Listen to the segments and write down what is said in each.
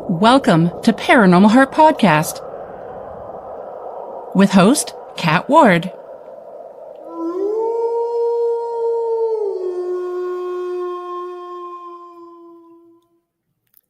Welcome to Paranormal Heart Podcast with host Kat Ward.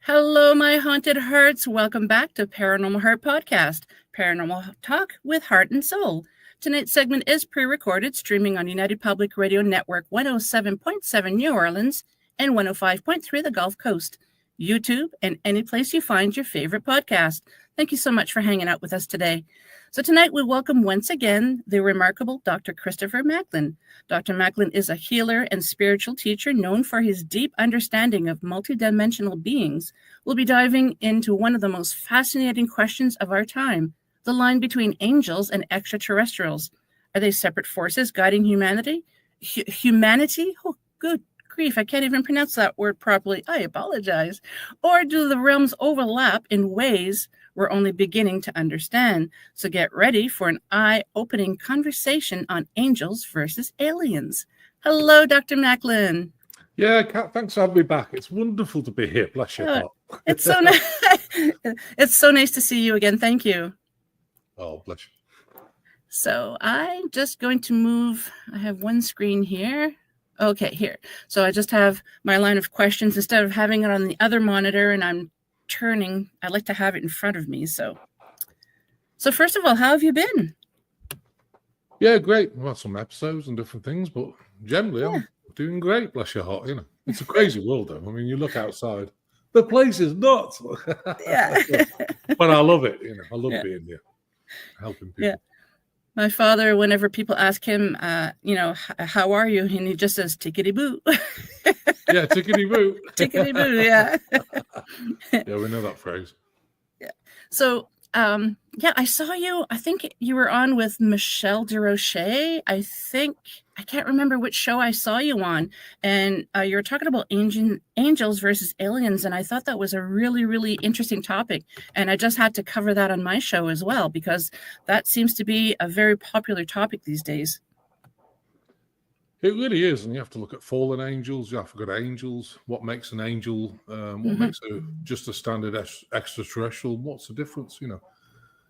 Hello, my haunted hearts. Welcome back to Paranormal Heart Podcast, Paranormal Talk with Heart and Soul. Tonight's segment is pre-recorded, streaming on United Public Radio Network 107.7 New Orleans and 105.3 the Gulf Coast, YouTube, and any place you find your favorite podcast. Thank you so much for hanging out with us today. So tonight we welcome once again the remarkable Dr. Christopher Macklin. Dr. Macklin is a healer and spiritual teacher known for his deep understanding of multidimensional beings. We'll be diving into one of the most fascinating questions of our time, the line between angels and extraterrestrials. Are they separate forces guiding humanity? Humanity? Oh, good grief, I can't even pronounce that word properly. I apologize. Or do the realms overlap in ways we're only beginning to understand? So get ready for an eye-opening conversation on angels versus aliens. Hello, Dr. Macklin. Yeah, Kat, thanks for having me back. It's wonderful to be here. Bless your heart. It's so nice. It's so nice to see you again. Thank you. Oh, bless you. So I'm just going to move. I have one screen here. Okay, here. So I just have my line of questions instead of having it on the other monitor, and I'm turning. I like to have it in front of me. So first of all, how have you been? Yeah, great. Well, some episodes and different things, but generally I'm doing great. Bless your heart. You know, it's a crazy world, though. I mean, you look outside, the place is nuts. Yeah. But I love it. You know, I love being here, helping people. Yeah. My father, whenever people ask him, how are you? And he just says, tickety-boo. Yeah, tickety-boo. Tickety-boo, yeah. Yeah, we know that phrase. Yeah. So, I saw you. I think you were on with Michelle DeRoche. I can't remember which show I saw you on. And you were talking about angels versus aliens. And I thought that was a really, really interesting topic. And I just had to cover that on my show as well, because that seems to be a very popular topic these days. It really is. And you have to look at fallen angels. You have to look at angels. What makes an angel? What makes just a standard extraterrestrial? What's the difference? You know?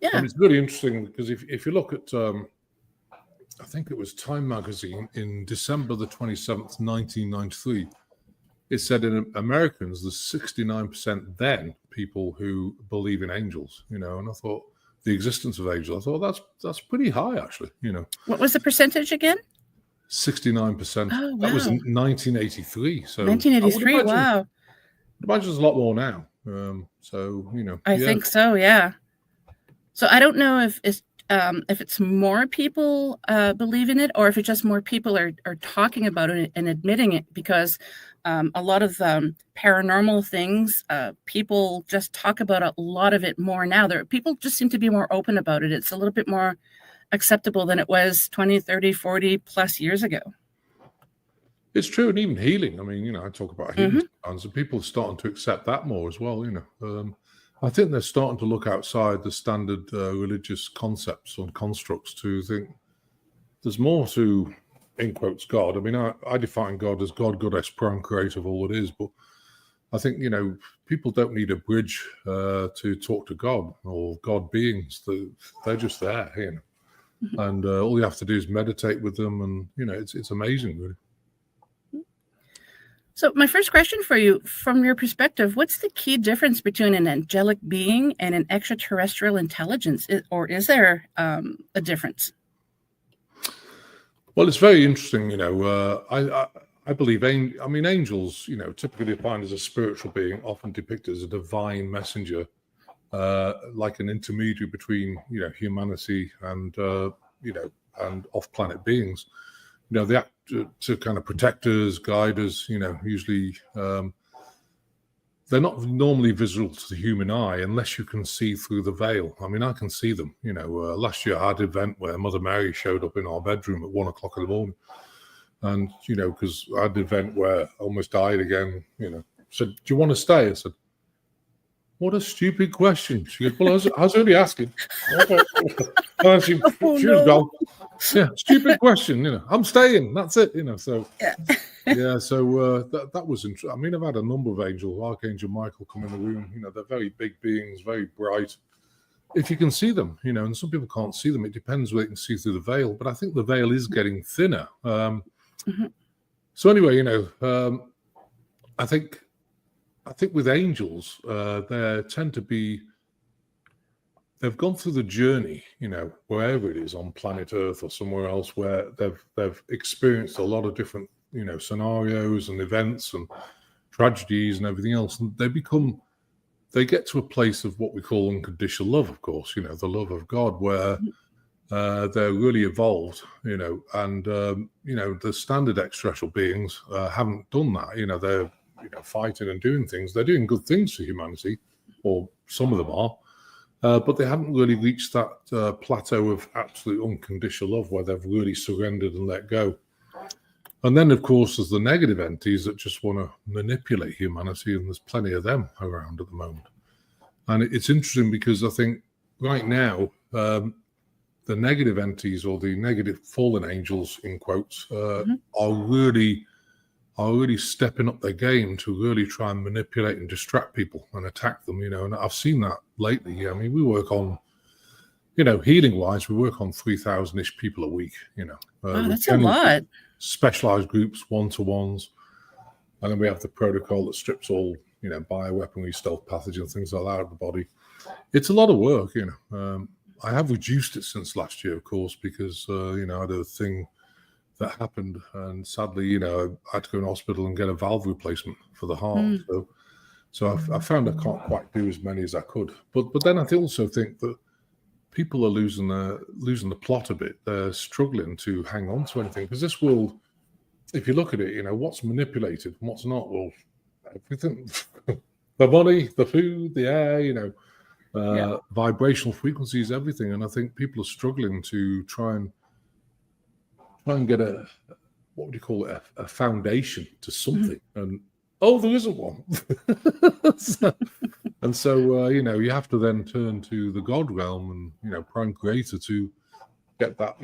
Yeah. And it's really interesting because if you look at, I think it was Time magazine in December the 27th, 1993, it said in Americans, there's 69% then people who believe in angels, you know, and I thought the existence of angels, I thought that's pretty high, actually, you know. What was the percentage again? 69%. Oh, wow. That was in 1983. So 1983, wow. I'd imagine there's a lot more now. So, you know. I think so, yeah. So I don't know if it's more people believe in it, or if it's just more people are talking about it and admitting it, because a lot of paranormal things, people just talk about a lot of it more now. People just seem to be more open about it. It's a little bit more acceptable than it was 20, 30, 40 plus years ago. It's true. And even healing. I mean, you know, I talk about healing sometimes, and people are starting to accept that more as well, you know. I think they're starting to look outside the standard religious concepts and constructs to think there's more to, in quotes, God. I mean, I define God as God, Goddess, Prime Creator, all it is. But I think, you know, people don't need a bridge to talk to God or God beings. They're just there, you know. And all you have to do is meditate with them. And, you know, it's amazing, really. So my first question for you, from your perspective, what's the key difference between an angelic being and an extraterrestrial intelligence? Or is there a difference? Well, it's very interesting. You know, I believe, angels, you know, typically defined as a spiritual being, often depicted as a divine messenger, like an intermediary between, you know, humanity and, you know, and off-planet beings. You know, they act to kind of protect us, guide us, you know, usually they're not normally visible to the human eye unless you can see through the veil. I mean, I can see them, you know. Last year I had an event where Mother Mary showed up in our bedroom at 1 o'clock in the morning. And, you know, because I had an event where I almost died again, you know, said, do you want to stay? I said, what a stupid question. She goes, well, I was only asking. And she was gone. Yeah, stupid question, you know. I'm staying. That's it, you know. So, Yeah, so that was interesting. I mean, I've had a number of angels, Archangel Michael, come in the room. They're very big beings, very bright. If you can see them, and some people can't see them. It depends whether you can see through the veil. But I think the veil is getting thinner. So anyway, I think with angels, they tend to be. They've gone through the journey, wherever it is on planet Earth or somewhere else, where they've experienced a lot of different, scenarios and events and tragedies and everything else, and they get to a place of what we call unconditional love, of course, the love of God, where they're really evolved, and the standard extraterrestrial beings haven't done that. They're fighting and doing things. They're doing good things for humanity, or some of them are. But they haven't really reached that plateau of absolute unconditional love where they've really surrendered and let go. And then, of course, there's the negative entities that just want to manipulate humanity, and there's plenty of them around at the moment. And it's interesting because I think right now, the negative entities, or the negative fallen angels, in quotes, are really stepping up their game to really try and manipulate and distract people and attack them, and I've seen that lately. I mean, we work on, healing wise, we work on 3,000-ish people a week, Wow, that's a lot. Specialized groups, one-to-ones, and then we have the protocol that strips all, bioweaponry, stealth pathogens, things like that out of the body. It's a lot of work, I have reduced it since last year, of course, because, I had a thing that happened, and sadly, I had to go in hospital and get a valve replacement for the heart. So I found I can't quite do as many as I could. But then I also think that people are losing the plot a bit. They're struggling to hang on to anything, because this world, if you look at it, what's manipulated and what's not. Well, everything, the money, the food, the air, vibrational frequencies, everything. And I think people are struggling to try and get a, what would you call it, a foundation to something. And there isn't one. So you have to then turn to the God realm and Prime Creator to get that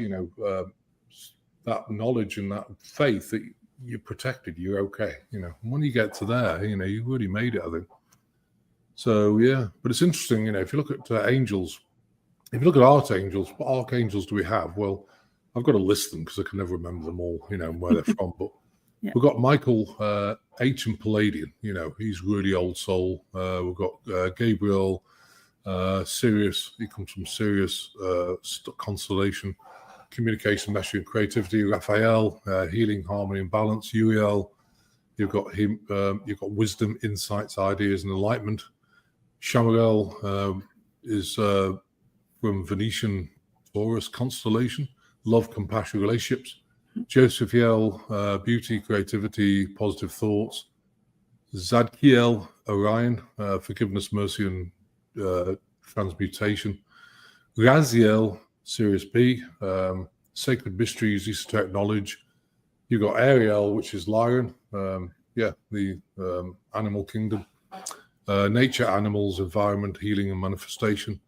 that knowledge and that faith that you're protected, you're okay. And when you get to there, you've really made it, I think. So yeah, but it's interesting. If you look at angels, if you look at archangels, what archangels do we have? Well, I've got to list them because I can never remember them all, and where they're from. But we've got Michael, Ancient Palladian, he's really old soul. We've got Gabriel, Sirius, he comes from Sirius, constellation, communication, mastery, and creativity. Raphael, healing, harmony, and balance. Uriel, you've got him, you've got wisdom, insights, ideas, and enlightenment. Shamael is from Venetian Taurus constellation. Love, compassion, relationships. Josephiel, beauty, creativity, positive thoughts. Zadkiel, Orion, forgiveness, mercy, and transmutation. Raziel, Sirius B, sacred mysteries, esoteric knowledge. You've got Ariel, which is Lyran, the animal kingdom. Nature, animals, environment, healing, and manifestation.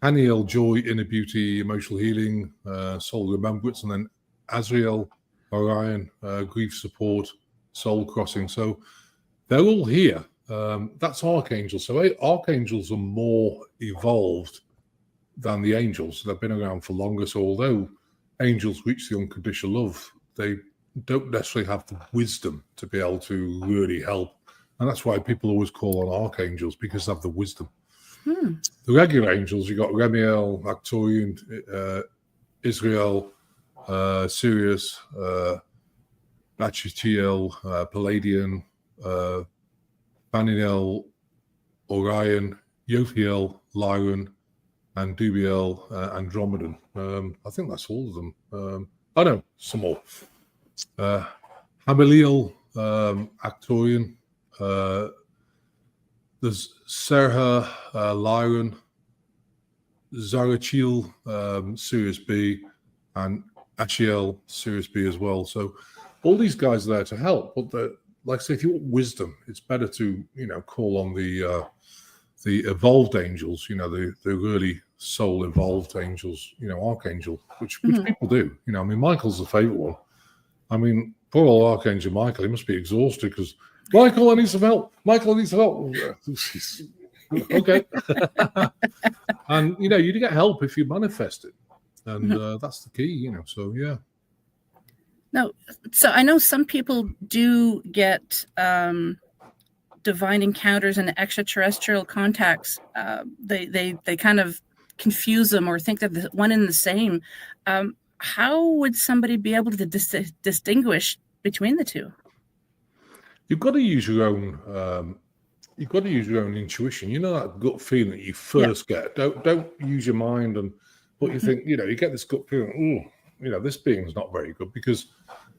Haniel, joy, inner beauty, emotional healing, soul remembrance, and then Azrael, Orion, grief support, soul crossing. So they're all here. That's archangels. So archangels are more evolved than the angels. They've been around for longer. So although angels reach the unconditional love, they don't necessarily have the wisdom to be able to really help. And that's why people always call on archangels, because they have the wisdom. The regular angels, you got Remiel, Arcturian, Israel, Sirius, Bachitiel, Palladian, Baniel, Orion, Yothiel, Lyran, and Dubiel, Andromedan. I think that's all of them. No, some more. Hamiliel, Arcturian. There's Serha, Lyran, Zarachil, Sirius B, and Achiel, Sirius B as well. So all these guys are there to help. But like I say, if you want wisdom, it's better to call on the evolved angels. The really soul evolved angels. Archangel, which people do. I mean, Michael's the favorite one. I mean, poor old Archangel Michael, he must be exhausted because, Michael, I need some help. Michael, I need some help. Okay. And, you get help if you manifest it. And that's the key, so yeah. No, so I know some people do get divine encounters and extraterrestrial contacts. They kind of confuse them or think they're one and the same. How would somebody be able to distinguish between the two? You've got to use your own. You've got to use your own intuition. That gut feeling that you first get. Don't use your mind and what you think. You get this gut feeling. Oh, this being's not very good, because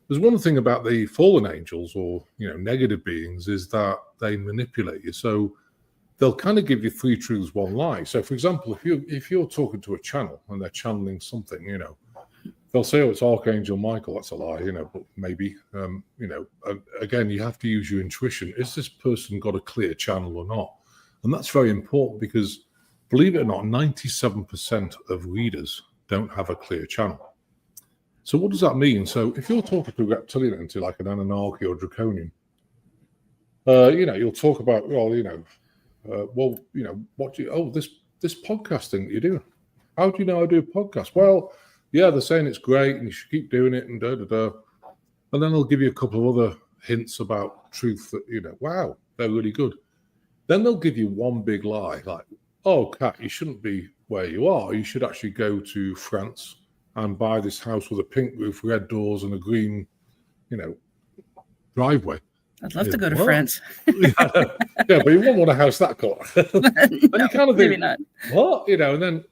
there's one thing about the fallen angels or negative beings is that they manipulate you. So they'll kind of give you three truths, one lie. So, for example, if you're talking to a channel and they're channeling something, they'll say, "Oh, it's Archangel Michael." That's a lie, but maybe, again, you have to use your intuition. Is this person got a clear channel or not? And that's very important because, believe it or not, 97% of readers don't have a clear channel. So what does that mean? So if you're talking to a reptilian entity like an Anunnaki or Draconian, you'll talk about, what do you, this podcast thing that you're doing. How do you know I do a podcast? Well, yeah, they're saying it's great and you should keep doing it and da-da-da. And then they'll give you a couple of other hints about truth that, wow, they're really good. Then they'll give you one big lie, like, oh, Kat, you shouldn't be where you are. You should actually go to France and buy this house with a pink roof, red doors, and a green, driveway. I'd love to go to France. Yeah, but you won't want a house that color. And you kind of maybe think, not. what? And then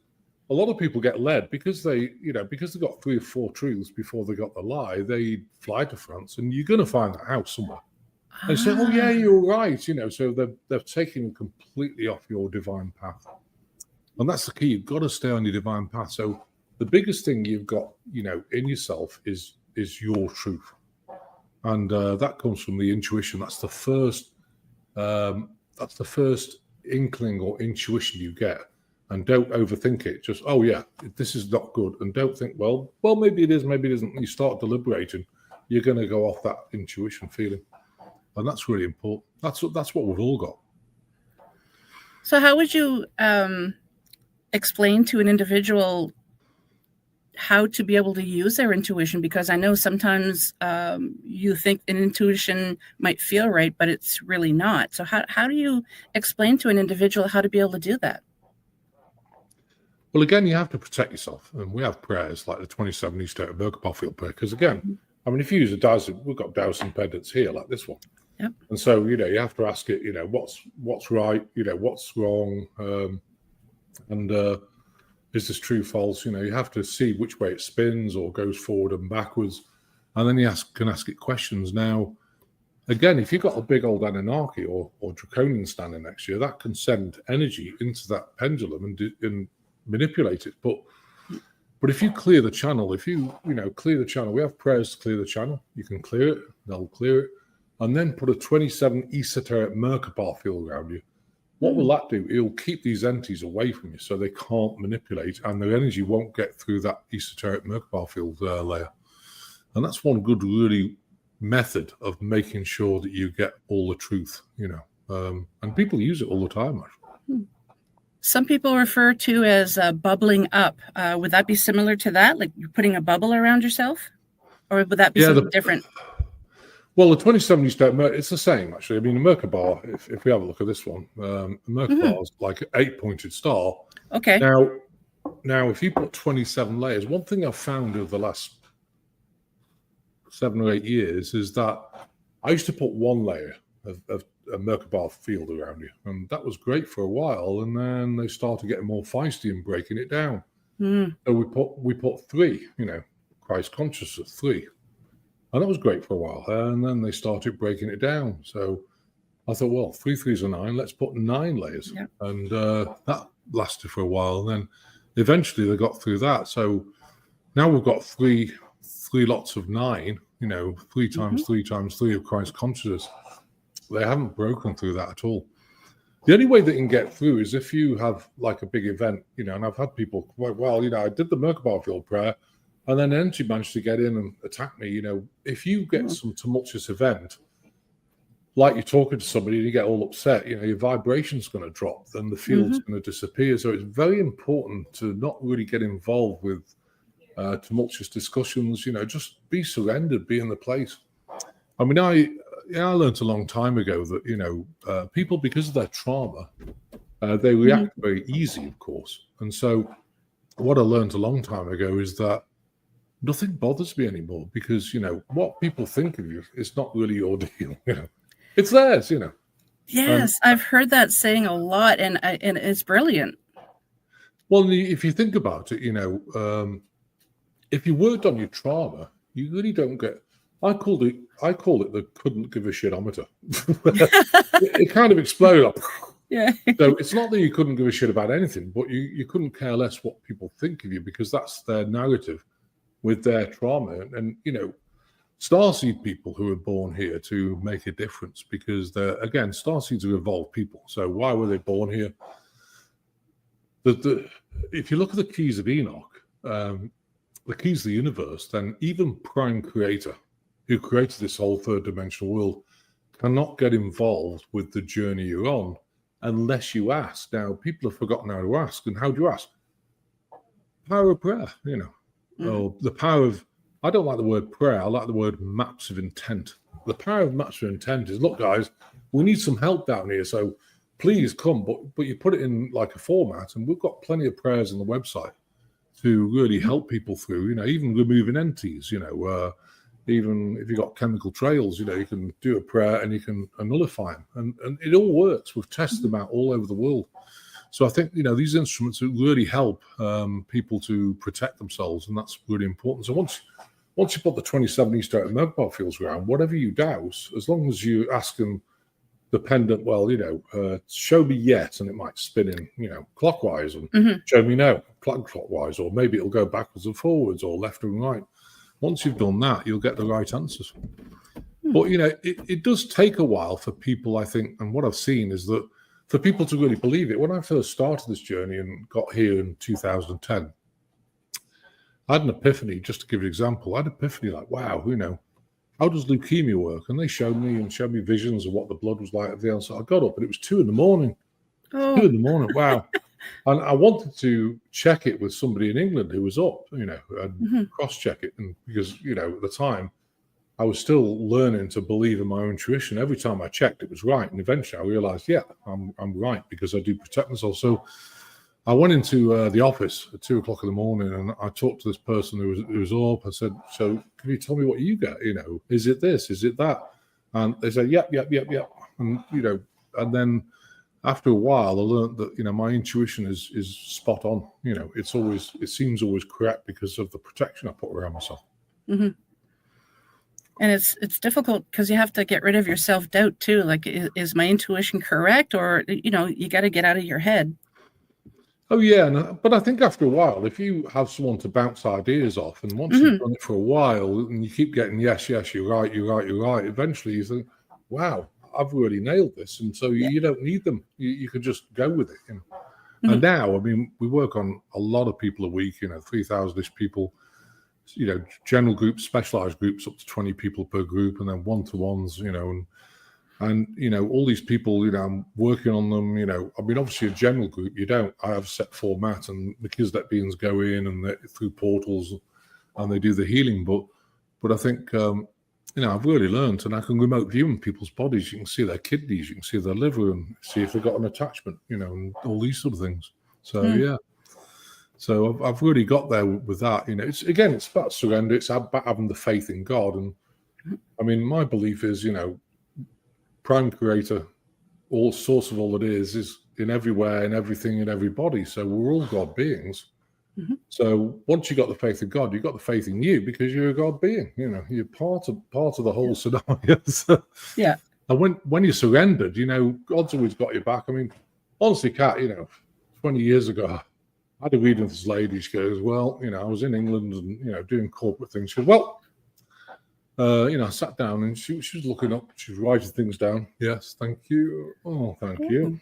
a lot of people get led because they got 3 or 4 truths before they got the lie. They fly to France, and you're going to find a house somewhere. They say, "Oh yeah, you're right." So they're taking completely off your divine path, and that's the key. You've got to stay on your divine path. So the biggest thing you've got, in yourself is your truth, and that comes from the intuition. That's the first inkling or intuition you get. And don't overthink it. Just, oh yeah, this is not good. And don't think, well, maybe it is, maybe it isn't. You start deliberating, you're going to go off that intuition feeling, and that's really important. That's what we've all got. So, how would you explain to an individual how to be able to use their intuition? Because I know sometimes you think an intuition might feel right, but it's really not. So, how do you explain to an individual how to be able to do that? Well, again, you have to protect yourself. And we have prayers like the 27 Easter at Merkabah field prayer. Because again, if you use a dowsing, we've got dowsing pendants here like this one. Yep. And so, you have to ask it, what's right, what's wrong, and is this true, false? You have to see which way it spins or goes forward and backwards. And then you can ask it questions. Now, again, if you've got a big old Anunnaki or Draconian standing next to you, that can send energy into that pendulum and manipulate it. But if you clear the channel, clear the channel, we have prayers to clear the channel. You can clear it, they'll clear it, and then put a 27 esoteric Merkabah field around you. What will that do? It'll keep these entities away from you so they can't manipulate, and their energy won't get through that esoteric Merkabah field layer. And that's one good, really method of making sure that you get all the truth, and people use it all the time, actually. Some people refer to as bubbling up. Would that be similar to that? Like you're putting a bubble around yourself? Or would that be something different? Well, the 2070 step, it's the same, actually. The Merkabah, if we have a look at this one, the Merkabah is like an 8-pointed star. Okay. Now, if you put 27 layers, one thing I've found over the last 7 or 8 years is that I used to put one layer of a Merkabah field around you, and that was great for a while, and then they started getting more feisty and breaking it down. So we put 3, Christ conscious of 3, and that was great for a while, and then they started breaking it down. So I thought, well, 3 3s are 9, let's put 9 layers. Yep. And that lasted for a while, and then eventually they got through that. So now we've got three lots of 9, 3 times 3 times 3 of Christ consciousness. They haven't broken through that at all. The only way they can get through is if you have like a big event, and I've had people, well, I did the Merkabah field prayer, And then an entity managed to get in and attack me. If you get some tumultuous event, like you're talking to somebody and you get all upset, your vibration's going to drop, then the field's going to disappear. So it's very important to not really get involved with tumultuous discussions. Just be surrendered, be in the place. I mean, I learned a long time ago that, people, because of their trauma, they react very easy, of course. And so what I learned a long time ago is that nothing bothers me anymore because, what people think of you is not really your deal. It's theirs, Yes, I've heard that saying a lot, and it's brilliant. Well, if you think about it, if you worked on your trauma, you really don't get. I call it the couldn't give a shitometer. It kind of exploded. Yeah. So it's not that you couldn't give a shit about anything, but you couldn't care less what people think of you because that's their narrative with their trauma. And starseed people who are born here to make a difference because starseeds are evolved people. So why were they born here? If you look at the keys of Enoch, the keys of the universe, then even Prime Creator, who created this whole third dimensional world, cannot get involved with the journey you're on unless you ask. Now, people have forgotten how to ask. And how do you ask? Power of prayer, or the power of, I don't like the word prayer, I like the word maps of intent. The power of maps of intent is, look, guys, we need some help down here, so please come, but you put it in like a format, and we've got plenty of prayers on the website to really help people through, even removing entities, even if you've got chemical trails, you can do a prayer and you can nullify them. And it all works. We've tested them out all over the world. So I think, these instruments really help people to protect themselves, and that's really important. So once you put the 27 Easter Egg mobile fields around, whatever you douse, as long as you ask them the pendant, show me yes, and it might spin in, clockwise, and show me no, clockwise, or maybe it'll go backwards and forwards, or left and right. Once you've done that, you'll get the right answers. But, it does take a while for people, I think, and what I've seen is that for people to really believe it. When I first started this journey and got here in 2010, I had an epiphany, just to give you an example. I had an epiphany like, wow, how does leukemia work? And they showed me visions of what the blood was like at the end. So I got up and it was 2 a.m. Oh. 2 a.m, wow. And I wanted to check it with somebody in England who was up, and cross-check it. And because, at the time, I was still learning to believe in my own intuition. Every time I checked, it was right. And eventually I realized, I'm right because I do protect myself. So I went into the office at 2 o'clock in the morning and I talked to this person who was up. I said, so can you tell me what you get? Is it this? Is it that? And they said, yep. And, and then after a while, I learned that, my intuition is spot on. It seems always correct because of the protection I put around myself. Mm-hmm. And it's difficult because you have to get rid of your self-doubt too. Like, is my intuition correct? Or, you got to get out of your head. Oh, yeah. But I think after a while, if you have someone to bounce ideas off, and once you've done it for a while and you keep getting, yes, you're right, eventually you think, wow, I've really nailed this. And so you don't need them. You can just go with it. And now, we work on a lot of people a week, 3,000-ish people. General groups, specialized groups, up to 20 people per group, and then one-to-ones, and all these people, I'm working on them, obviously a general group, I have a set format, and the kids that beings go in and through portals and they do the healing, but I think, I've really learned, and I can remote view in people's bodies. You can see their kidneys, you can see their liver, and see if they've got an attachment, and all these sort of things. So, So I've really got there with that. It's about surrender. It's about having the faith in God. And my belief is, Prime Creator, all source of all it is in everywhere, in everything, in everybody. So we're all God beings. So once you got the faith in God, you've got the faith in you because you're a God being. You're part of the whole scenario. So, yeah. And when you surrendered, God's always got your back. Honestly, Kat, 20 years ago, I had a reading with this lady. She goes, well, I was in England and, doing corporate things. She goes, well, I sat down and she was looking up. She was writing things down. Yes, thank you. Oh, thank you.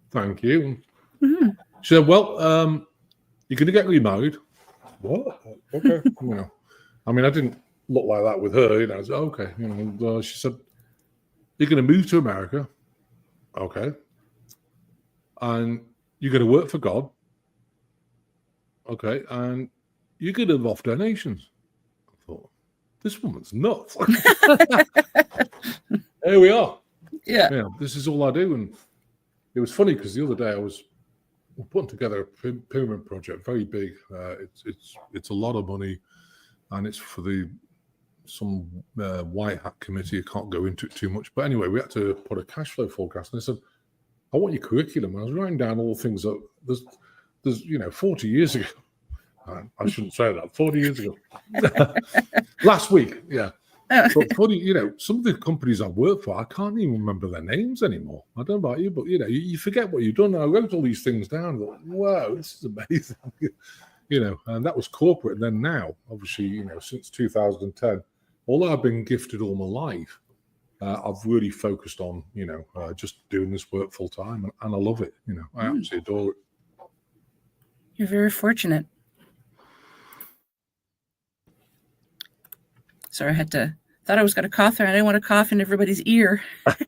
Thank you. Mm-hmm. She said, well, you're going to get remarried. what? Okay. I mean, I didn't look like that with her. I said, okay. She said, you're going to move to America. Okay. And you're going to work for God. Okay. And you're going to live off donations. I thought, this woman's nuts. Here we are. Yeah. This is all I do. And it was funny because the other day I was putting together a pyramid project, very big. It's a lot of money, and it's for some white hat committee. I can't go into it too much, but anyway, we had to put a cash flow forecast. And I said, I want your curriculum. And I was writing down all the things that there's 40 years ago. I shouldn't say that. 40 years ago, last week, yeah. But funny, some of the companies I work for, I can't even remember their names anymore. I don't know about you, but you forget what you've done. And I wrote all these things down. And thought, wow, this is amazing. And that was corporate. And then now, obviously, since 2010, although I've been gifted all my life, I've really focused on, just doing this work full time, and I love it. I absolutely adore it. You're very fortunate. Sorry, thought I was going to cough there. I didn't want to cough in everybody's ear.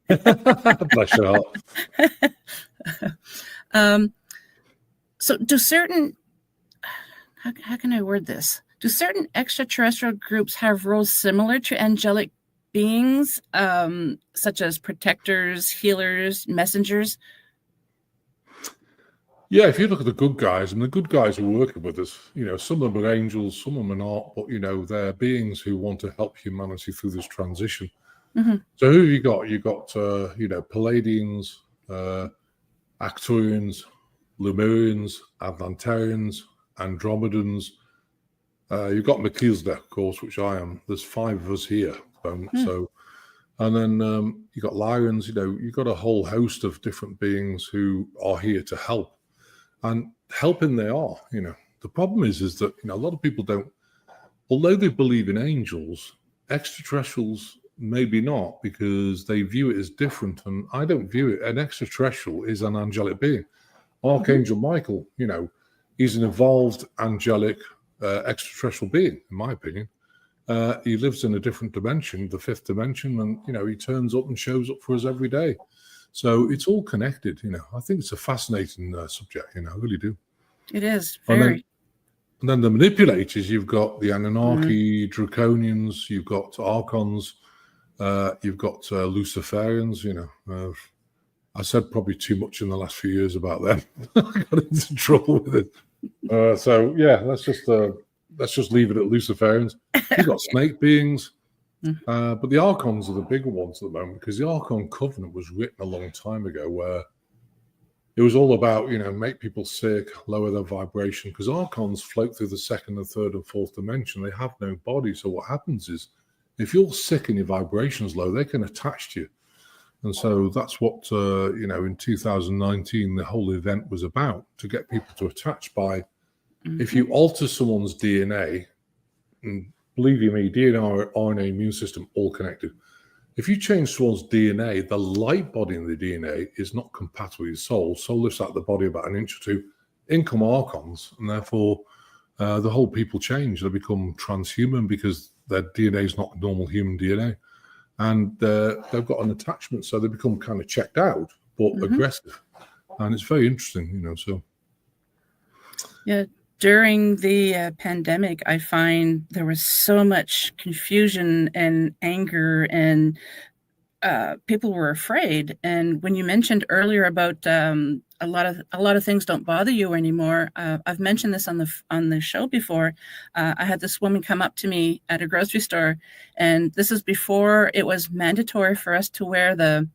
Bless your heart. So do certain, how can I word this? Do certain extraterrestrial groups have roles similar to angelic beings, such as protectors, healers, messengers? Yeah, if you look at the good guys, and the good guys are working with us, some of them are angels, some of them are not, but, they're beings who want to help humanity through this transition. Mm-hmm. So who have you got? You've got, Palladians, Arcturians, Lemurians, Atlantarians, Andromedans. You've got Melchizedek, of course, which I am. There's 5 of us here. So, and then you've got Lyons, you've got a whole host of different beings who are here to help. And helping they are, The problem is that, a lot of people don't, although they believe in angels, extraterrestrials maybe not, because they view it as different. And I don't view it. An extraterrestrial is an angelic being. Archangel Michael, he's an evolved angelic extraterrestrial being, in my opinion. He lives in a different dimension, the 5th dimension, and, he turns up and shows up for us every day. So it's all connected, I think it's a fascinating subject, I really do. It is, very. And then the manipulators, you've got the Anunnaki, Draconians, you've got Archons, you've got Luciferians, I said probably too much in the last few years about them. I got into trouble with it. So, yeah, let's just leave it at Luciferians. You've got snake beings. But the Archons are the bigger ones at the moment, because the Archon Covenant was written a long time ago, where it was all about, make people sick, lower their vibration, because Archons float through the 2nd and 3rd and 4th dimension. They have no body. So what happens is, if you're sick and your vibration's low, they can attach to you. And so that's what, in 2019, the whole event was about, to get people to attach by, if you alter someone's DNA, and believe you me, DNA, RNA, immune system, all connected. If you change someone's DNA, the light body in the DNA is not compatible with your soul. Soul lifts out the body about an inch or 2. In come Archons, and therefore the whole people change. They become transhuman because their DNA is not normal human DNA. And they've got an attachment, so they become kind of checked out, but aggressive. And it's very interesting, so. Yeah. During the pandemic, I find there was so much confusion and anger, and people were afraid. And when you mentioned earlier about a lot of things don't bother you anymore, I've mentioned this on the show before. I had this woman come up to me at a grocery store, and this is before it was mandatory for us to wear the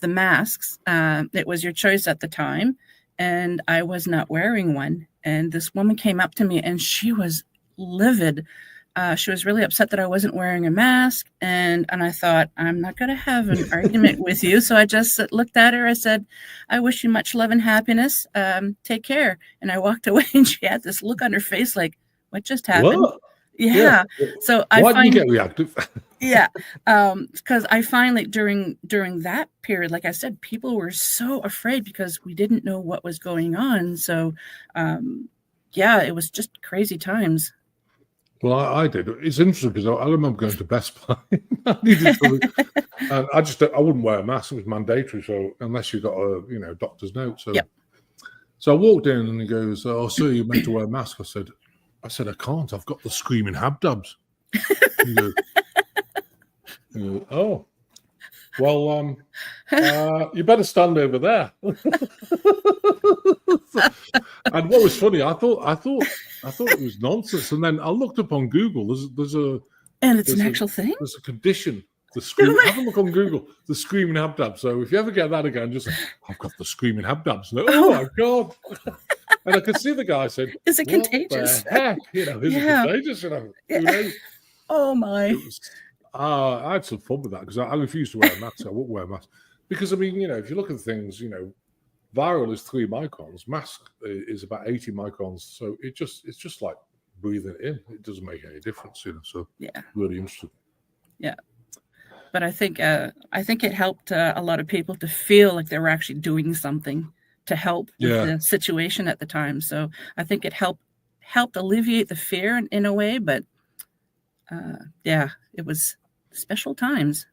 masks. It was your choice at the time, and I was not wearing one. And this woman came up to me, and she was livid. She was really upset that I wasn't wearing a mask. And I thought, I'm not going to have an argument with you. So I just looked at her. I said, I wish you much love and happiness. Take care. And I walked away, and she had this look on her face like, what just happened? What? Yeah. So why did you get reactive? Yeah. Because I find like during that period, like I said, people were so afraid because we didn't know what was going on. So yeah, it was just crazy times. Well, I did. It's interesting because I remember going to Best Buy. I needed something, and I wouldn't wear a mask. It was mandatory. So unless you got a doctor's note. So Yep. so I walked in and he goes, "Oh, sir, you're meant to wear a mask." I said, I can't. I've got the screaming habdabs. He goes, "Oh, well, you better stand over there." And what was funny, I thought it was nonsense, and then I looked up on Google. There's a an actual thing. There's a condition. The scream. Have a look on Google. The screaming habdabs. So if you ever get that again, just say, "I've got the screaming habdabs." Oh my god! And I could see the guy saying, "Is it contagious?" What the heck? Is it contagious? Who knows? Oh my! I had some fun with that because I refused to wear a mask. I wouldn't wear a mask because if you look at things, viral is 3 microns, mask is about 80 microns. So it's just like breathing it in. It doesn't make any difference, So yeah, really interesting. Yeah, but I think it helped a lot of people to feel like they were actually doing something to help with the situation at the time. So I think it helped alleviate the fear in a way. But it was special times.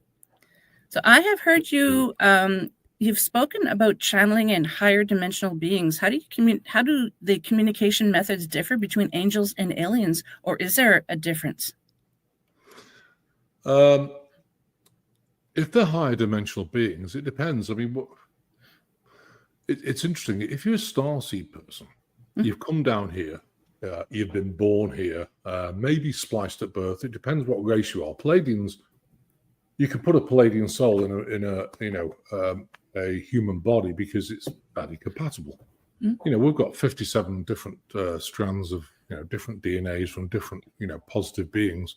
So I have heard you. You've spoken about channeling in higher dimensional beings. How do the communication methods differ between angels and aliens, or is there a difference? If they're higher dimensional beings, it depends. I mean, it's interesting. If you're a starseed person, you've come down here, you've been born here, maybe spliced at birth. It depends what race you are. Palladians, you can put a Palladian soul in a human body because it's badly compatible. We've got 57 different strands of different DNAs from different positive beings.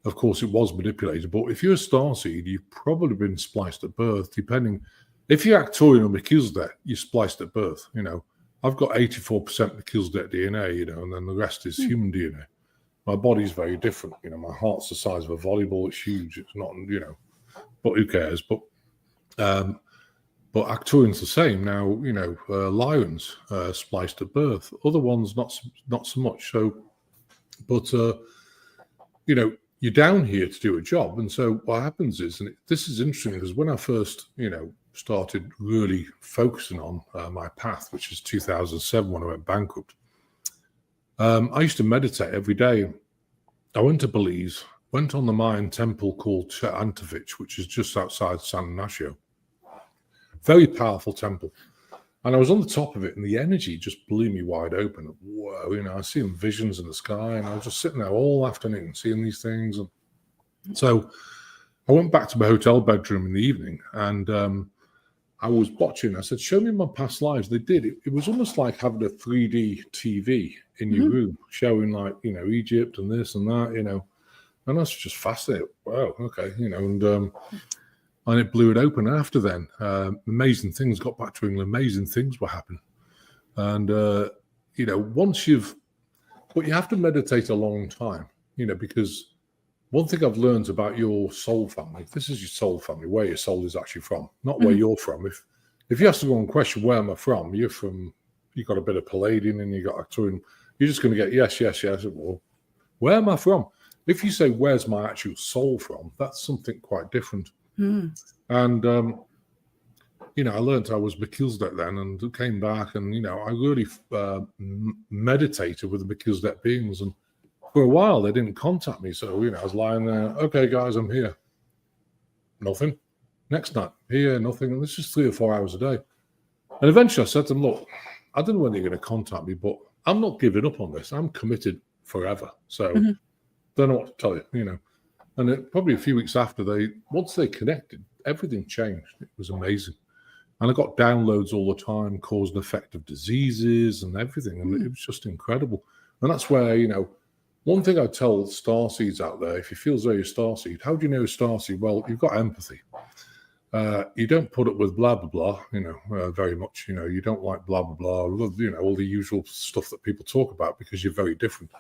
Of course, it was manipulated, but if you're a starseed, you've probably been spliced at birth. Depending, if you're Arcturian or Melchizedek, you're spliced at birth. I've got 84% Melchizedek DNA, and then the rest is human DNA. My body's very different. My heart's the size of a volleyball. It's huge. It's not, but who cares? But Arcturian's the same now. Lions spliced at birth. Other ones not so much. So, but you're down here to do a job, and so what happens is, and this is interesting because when I first, started really focusing on my path, which is 2007 when I went bankrupt, I used to meditate every day. I went to Belize, went on the Mayan temple called Antovich, which is just outside San Ignacio. Very powerful temple. And I was on the top of it, and the energy just blew me wide open. Whoa, I was seeing visions in the sky, and I was just sitting there all afternoon seeing these things. And so I went back to my hotel bedroom in the evening, and I was watching. I said, "Show me my past lives." They did. It was almost like having a 3D TV in your room, showing like Egypt and this and that, and I was just fascinated. Wow, okay, and it blew it open. After then, amazing things got back to England. Amazing things were happening, and once but you have to meditate a long time, because one thing I've learned about your soul family, if this is your soul family, where your soul is actually from, not where you're from. If you have to go and question where am I from, you got a bit of Palladian and you got Arcturian, you're just going to get yes. Well, where am I from? If you say where's my actual soul from, that's something quite different. And I learned I was Melchizedek then, and came back, and I really meditated with the Melchizedek beings, and for a while they didn't contact me. So I was lying there. Okay, guys, I'm here. Nothing. Next night, here, nothing. And this is 3 or 4 hours a day. And eventually I said to them, "Look, I don't know when they're going to contact me, but I'm not giving up on this. I'm committed forever. So don't know what to tell you, And probably a few weeks after, once they connected, everything changed. It was amazing. And I got downloads all the time, cause and effect of diseases and everything. And it was just incredible. And that's where, one thing I tell starseeds out there, if you feel as though you're a starseed, how do you know a starseed? Well, you've got empathy. You don't put up with blah, blah, blah, very much. You don't like blah, blah, blah, all the usual stuff that people talk about because you're very different.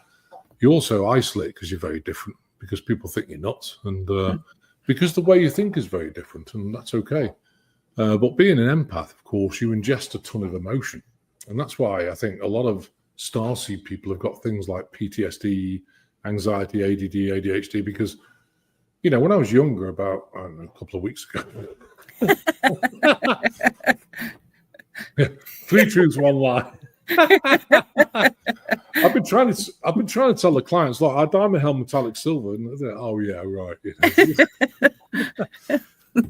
You also isolate because you're very different, because people think you're nuts, and because the way you think is very different, and that's okay. But being an empath, of course, you ingest a ton of emotion. And that's why I think a lot of starseed people have got things like PTSD, anxiety, ADD, ADHD, because, you know, when I was younger, about, I don't know, a couple of weeks ago, 3 truths, 1 lie. I've been trying to tell the clients, like, I dye my hair metallic silver, and they're, oh yeah, right. You know?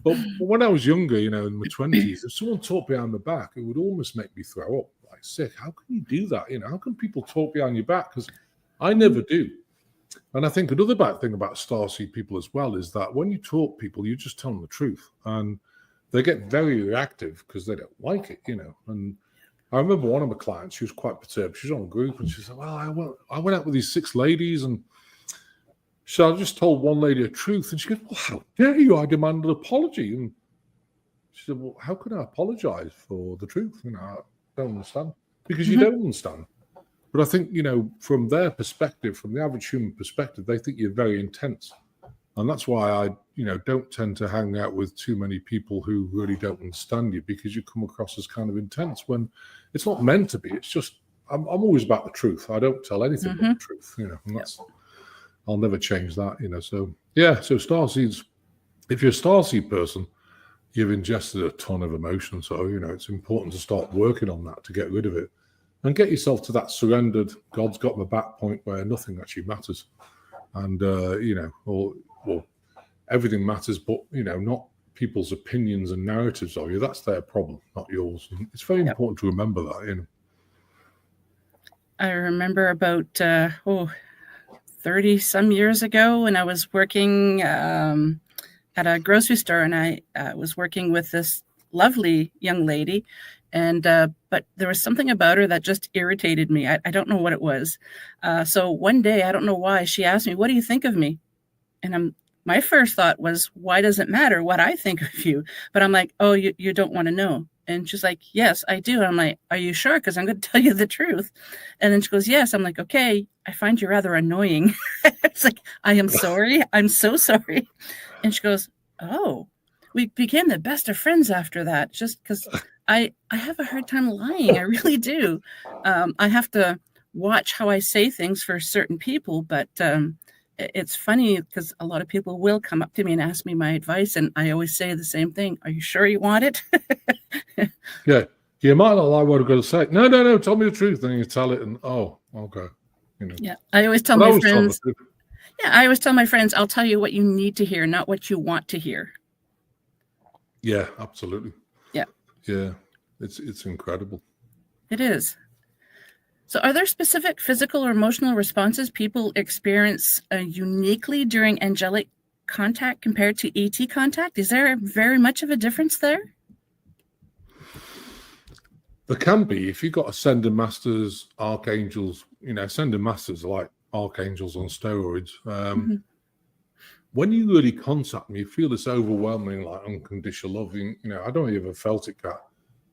but when I was younger, you know, in my 20s, if someone talked behind my back, it would almost make me throw up, like sick. How can you do that? You know, how can people talk behind your back? Because I never do. And I think another bad thing about starseed people as well is that when you talk people, you just tell them the truth, and they get very reactive because they don't like it, you know. And I remember one of my clients, she was quite perturbed. She was on a group, and she said, well, I went out with these 6 ladies, and so I just told one lady the truth. And she goes, well, how dare you? I demand an apology. And she said, well, how can I apologize for the truth? You know, I don't understand. Because you don't understand. But I think, you know, from their perspective, from the average human perspective, they think you're very intense. And that's why I, you know, don't tend to hang out with too many people who really don't understand you, because you come across as kind of intense when it's not meant to be. It's just, I'm always about the truth. I don't tell anything but the truth, you know, and that's, I'll never change that, you know. So, yeah, so starseeds, if you're a starseed person, you've ingested a ton of emotion. So, you know, it's important to start working on that to get rid of it and get yourself to that surrendered, God's got my back point where nothing actually matters. And, you know, well, everything matters, but, you know, not people's opinions and narratives of you. That's their problem, not yours. And it's very important to remember that, you know. I remember about, 30 some years ago when I was working at a grocery store, and I was working with this lovely young lady, and but there was something about her that just irritated me. I don't know what it was. So one day, I don't know why, she asked me, what do you think of me? And my first thought was, why does it matter what I think of you? But I'm like, oh, you don't want to know. And she's like, yes, I do. And I'm like, are you sure? Because I'm going to tell you the truth. And then she goes, yes. I'm like, okay, I find you rather annoying. It's like, I am sorry. I'm so sorry. And she goes, oh, we became the best of friends after that, just because I have a hard time lying. I really do. I have to watch how I say things for certain people, but it's funny because a lot of people will come up to me and ask me my advice, and I always say the same thing. Are you sure you want it? Yeah. You might not like what I'm going to say. No, tell me the truth. Then you tell it, and oh, okay. You know. Yeah, I always tell my friends. Yeah, I always tell my friends, I'll tell you what you need to hear, not what you want to hear. Yeah, absolutely. Yeah. Yeah, it's incredible. It is. So are there specific physical or emotional responses people experience uniquely during angelic contact compared to ET contact? Is there very much of a difference there? There can be. If you've got ascended masters, archangels, you know, ascended masters are like archangels on steroids. When you really contact me, you feel this overwhelming, like, unconditional love. You know, I don't know if you've ever felt it, Kat.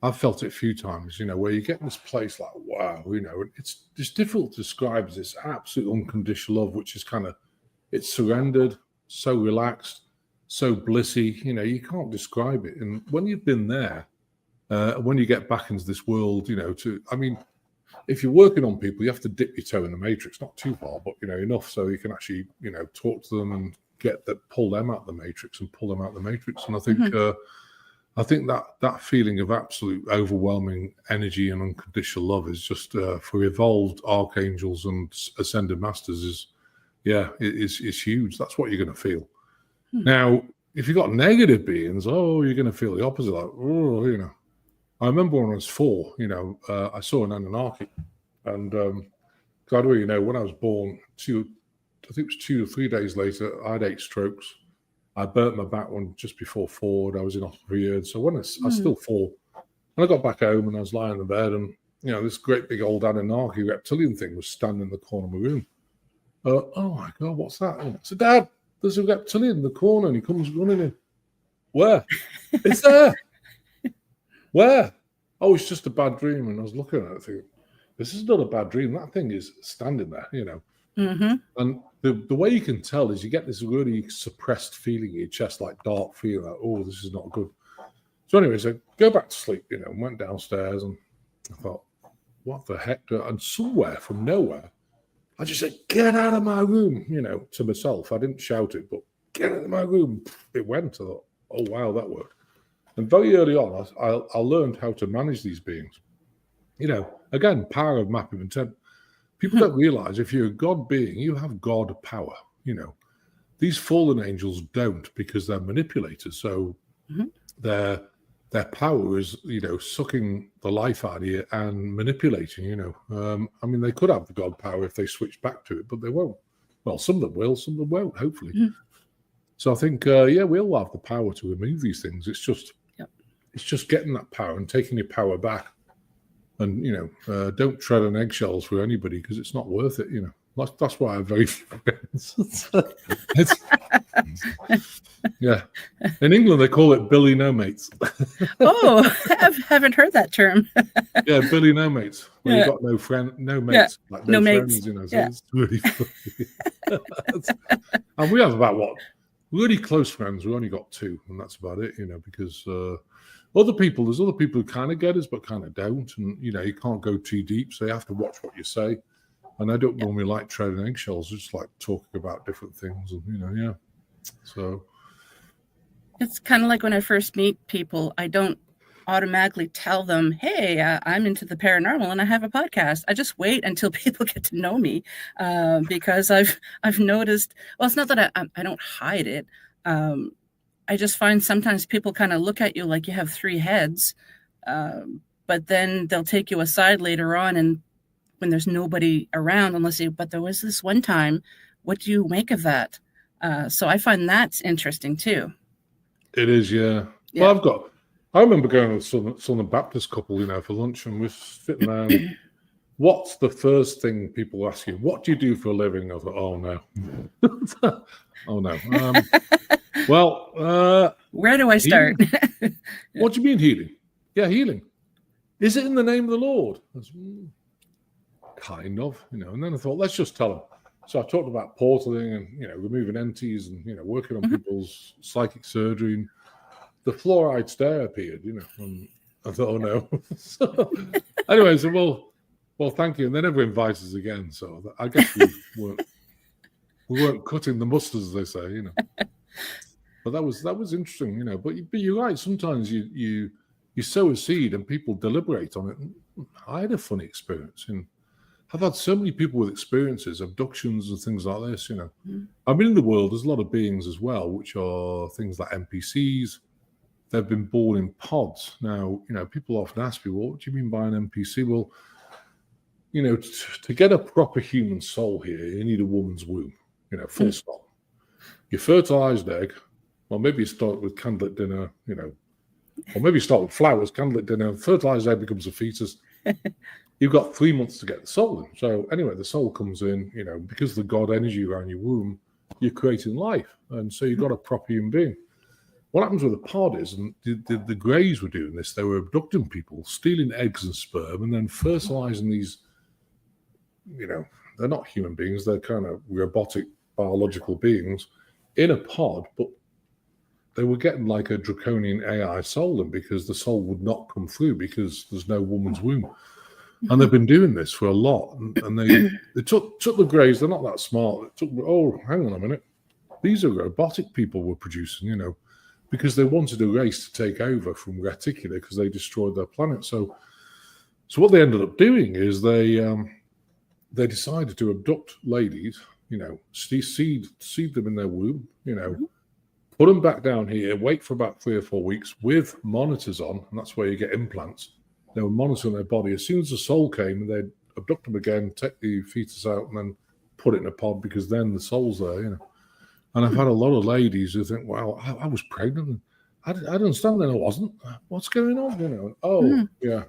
I've felt it a few times, you know, where you get in this place like, wow, you know, it's difficult to describe as this absolute unconditional love, which is kind of, it's surrendered, so relaxed, so blissy, you know, you can't describe it. And when you've been there, when you get back into this world, you know, I mean, if you're working on people, you have to dip your toe in the matrix, not too far, but, you know, enough so you can actually, you know, talk to them and pull them out of the matrix and pull them out of the matrix. And I think that feeling of absolute overwhelming energy and unconditional love is just for evolved archangels and ascended masters is huge. That's what you're going to feel. Now, if you've got negative beings, you're going to feel the opposite. Like, oh, you know, I remember when I was 4, you know, I saw an Anunnaki, and God, you know, when I was born, I think it was 2 or 3 days later, I had 8 strokes. I burnt my back one just before 4, and I was in hospital for years. So when I was still 4, when I got back home and I was lying in bed, and, you know, this great big old Anunnaki reptilian thing was standing in the corner of my room. Oh my God, what's that? And I said, Dad, there's a reptilian in the corner, and he comes running in. Where? It's there. Where? Oh, it's just a bad dream. And I was looking at it thinking, this is not a bad dream. That thing is standing there, you know. And the way you can tell is you get this really suppressed feeling in your chest, like dark feeling, like, oh, this is not good. So anyways, I go back to sleep, you know, and went downstairs, and I thought, what the heck? And somewhere from nowhere, I just said, get out of my room, to myself. I didn't shout it, but get out of my room. It went. I thought, oh, wow, that worked. And very early on, I learned how to manage these beings. Again, power of mapping intent. People don't realize if you're a God being, you have God power. These fallen angels don't, because they're manipulators. So their power is, sucking the life out of you and manipulating, they could have the God power if they switch back to it, but they won't. Well, some of them will, some of them won't, hopefully. So I think, we all have the power to remove these things. It's just getting that power and taking your power back. And, don't tread on eggshells for anybody, because it's not worth it, That's why I have very few friends. Yeah. In England, they call it Billy No Mates. Oh, I haven't heard that term. Yeah, Billy No Mates. Where you've got no mates. Yeah. Like No friends, mates. So it's really funny. And we have about, really close friends. We only got 2, and that's about it, because there's other people who kind of get us, but kind of don't. And, you can't go too deep, so you have to watch what you say. And I don't normally like treading eggshells, just like talking about different things. And, So it's kind of like when I first meet people, I don't automatically tell them, hey, I'm into the paranormal and I have a podcast. I just wait until people get to know me, because I've noticed, well, it's not that I don't hide it. I just find sometimes people kind of look at you like you have 3 heads, but then they'll take you aside later on, and when there's nobody around, but there was this one time, what do you make of that? So I find that's interesting too. It is, yeah. Well, I remember going with Southern Baptist couple, for lunch, and we're sitting there. And what's the first thing people ask you? What do you do for a living? I thought, oh no. Oh no. Well, where do I start? What do you mean healing? Yeah, healing. Is it in the name of the Lord? Kind of, and then I thought, let's just tell them. So I talked about portaling and, removing entities and, working on people's psychic surgery. And the fluoride stare appeared, and I thought, oh no. So anyway, so well, thank you. And they never invite us again. So I guess we weren't cutting the mustard, as they say, But that was interesting, But you're right. Sometimes you sow a seed and people deliberate on it. I had a funny experience, and I've had so many people with experiences, abductions and things like this, I mean, in the world, there's a lot of beings as well, which are things like NPCs. They've been born in pods. Now, people often ask me, well, what do you mean by an NPC? Well, to get a proper human soul here, you need a woman's womb, full stop. Your fertilized egg, well, maybe you start with candlelit dinner, or maybe you start with flowers, candlelit dinner, fertilized egg becomes a fetus. You've got 3 months to get the soul in. So anyway, the soul comes in, because of the God energy around your womb, you're creating life. And so you've got a proper human being. What happens with the pod is, and the Greys were doing this, they were abducting people, stealing eggs and sperm, and then fertilizing these, they're not human beings, they're kind of robotic biological beings in a pod, but they were getting like a draconian AI soul in, because the soul would not come through because there's no woman's womb. And they've been doing this for a lot. And they took the Greys, they're not that smart. Hang on a minute. These are robotic people we're producing, because they wanted a race to take over from Reticula because they destroyed their planet. So what they ended up doing is they decided to abduct ladies, seed them in their womb, put them back down here, wait for about 3 or 4 weeks with monitors on, and that's where you get implants. They were monitoring their body. As soon as the soul came, they'd abduct them again, take the fetus out, and then put it in a pod, because then the soul's there, And I've had a lot of ladies who think, well, I was pregnant. I didn't understand that I wasn't. What's going on, Yeah.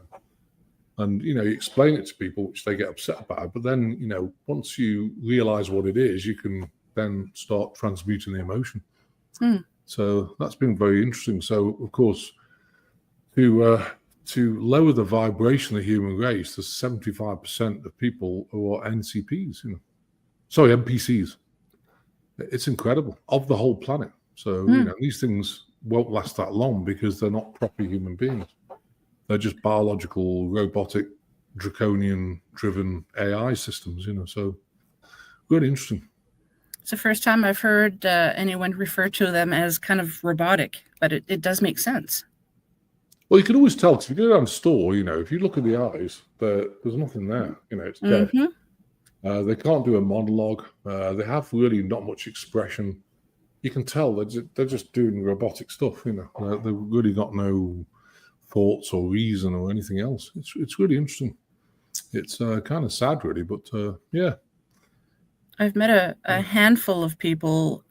And, you explain it to people, which they get upset about. But then, once you realize what it is, you can then start transmuting the emotion. So that's been very interesting. So, of course, to lower the vibration of the human race, there's 75% of people who are NCPs, NPCs. It's incredible, of the whole planet. So, these things won't last that long because they're not proper human beings. They're just biological, robotic draconian-driven AI systems. So really interesting. It's the first time I've heard anyone refer to them as kind of robotic, but it does make sense. Well, you can always tell, because if you go down the store, if you look at the eyes, there's nothing there. It's dead. They can't do a monologue. They have really not much expression. You can tell they're just doing robotic stuff. They've really got no thoughts or reason or anything else. It's really interesting. It's kind of sad, really, but yeah. I've met a handful of people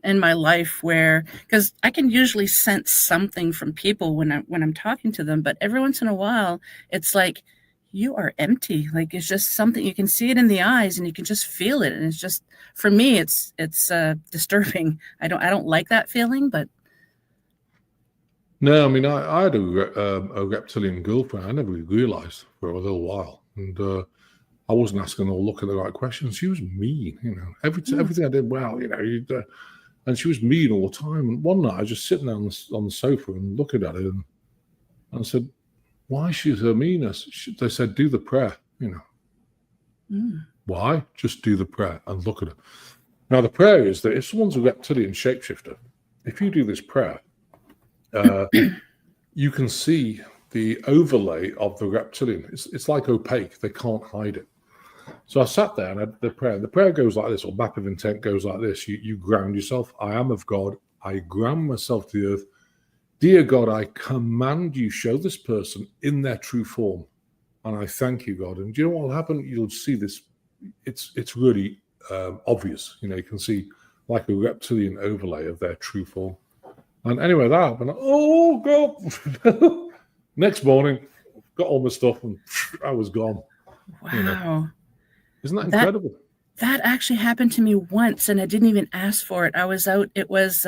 in my life because I can usually sense something from people when I'm talking to them, but every once in a while, it's like, you are empty. Like, it's just something, you can see it in the eyes and you can just feel it. And it's just, for me, it's disturbing. I don't like that feeling, but. No, I mean, I had a reptilian girlfriend. I never realized for a little while. And I wasn't asking her to look at the right questions. She was mean, everything I did well, and she was mean all the time. And one night I was just sitting there on the sofa and looking at her, and I said, why is she so mean? They said, do the prayer, Why? Just do the prayer and look at her. Now, the prayer is that if someone's a reptilian shapeshifter, if you do this prayer, you can see the overlay of the reptilian. It's like opaque. They can't hide it. So I sat there and I had the prayer. The prayer goes like this, or map of intent goes like this. You ground yourself. I am of God. I ground myself to the earth. Dear God, I command you, show this person in their true form. And I thank you, God. And do you know what will happen? You'll see this. It's really obvious. You can see like a reptilian overlay of their true form. And anyway, that happened. Oh, God. Next morning, got all my stuff and I was gone. Wow. Isn't that incredible? That actually happened to me once, and I didn't even ask for it. I was out. It was